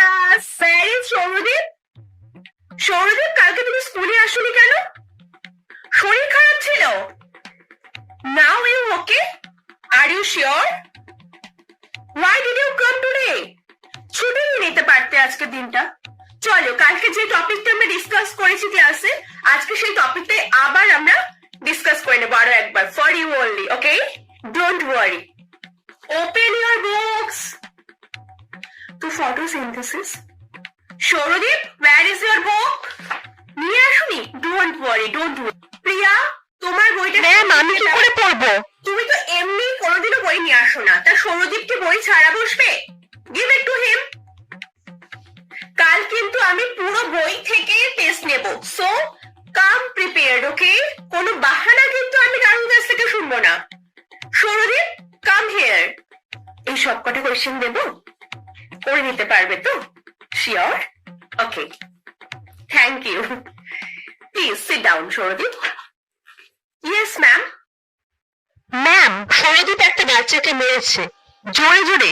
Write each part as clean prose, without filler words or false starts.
Class. Where is Sourodip? Sourodip, কালকে তুমি স্কুলে আসোনি কেন? শরীর খারাপ ছিল? Now you okay? Are you sure? Why did you come today? ছুটি নিতে পারতে আজকে দিনটা। চলো, কালকে যে টপিকটা আমরা ডিসকাস করেছি ক্লাসে, আজকে সেই টপিকটাই আবার আমরা ডিসকাস করে নেবো আরো একবার, for you only, okay? Don't worry. Open your books to photosynthesis. Sourodip, where is your book? নিয়ে আসুনি? Don't worry, don't worry. প্রিয়া, তোমার বইটা ম্যাম, আমি কি করে পড়বো? তুমি তো এমনি কোনোদিনও বই নিয়ে আসো না, তা সৌরদীপকে বই ছাড়া বসবে? Give it to him. কাল কিন্তু আমি পুরো বই থেকে টেস্ট নেব, সো কাম প্রিপেয়ার্ড, ওকে? কোনো বাহানা কিন্তু আমি কারোর কাছ থেকে শুনবো না। Sourodip, come here. এই সব কটা কোয়েশ্চেন দেব, করে নিতে পারবে তো? Sure? Okay, thank you. Please sit down Sourodip. Yes ma'am. Ma'am, Sourodip একটা বাচ্চাকে মেরেছে জোরে জোরে।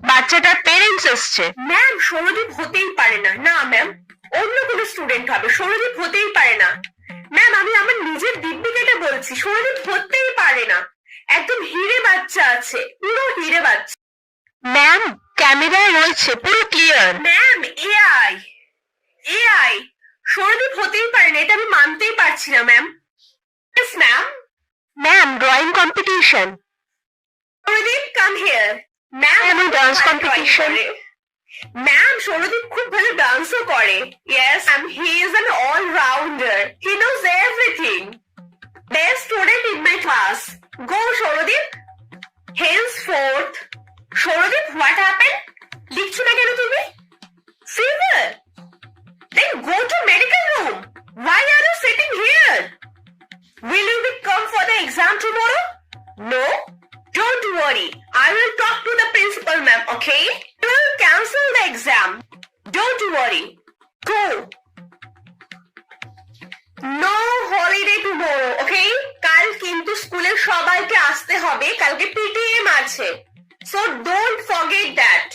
বাচ্চাটার পেরেন্টস এসছে। ম্যাম, সৌরদীপ হতেই পারে না। না ম্যাম, অন্য কোনো স্টুডেন্ট হবে, সৌরদীপ হতেই পারে না। ম্যাম, আমি আমার নিজের দিব্যিকাটা বলছি, সৌরদীপ হতেই পারে না। একদম হিরে বাচ্চা আছে, পুরো হিরে বাচ্চা। ম্যাম, ক্যামেরায় রয়েছে, পুরো clear. Ma'am, AI AI Sourodip হতেই পারে না, এটা আমি মানতেই পারছি না ma'am. Yes ma'am. Ma'am, drawing competition. Sourodip, come here. Ma'am, আমি ডান্স কম্পিটিশন। ম্যাম, সৌরদীপ খুব ভালো ডান্সও করে। Yes ma'am, he is an allrounder, he knows everything. Best student in my class. Go Sourodip. henceforth Sourodip, what happen? লিখছো না কেন তুমি? Fever? Then go to medical room. Why are you sitting here? Will you come for the exam tomorrow? No? Don't worry. I will talk to the principal ma'am, okay? We will cancel the exam. Don't worry. Go. No holiday tomorrow, okay? কাল কিন্তু স্কুলে সবাইকে আসতে হবে, কালকে PTM আছে। So don't forget that.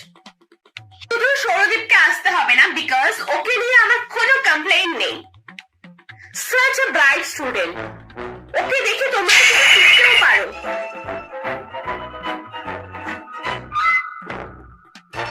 শুধু সৌরদীপকে আসতে হবে না, বিকজ ওকে নিয়ে আমার কোনো কমপ্লেইন নেই। Such a bright student. ওকে দেখে তোমরা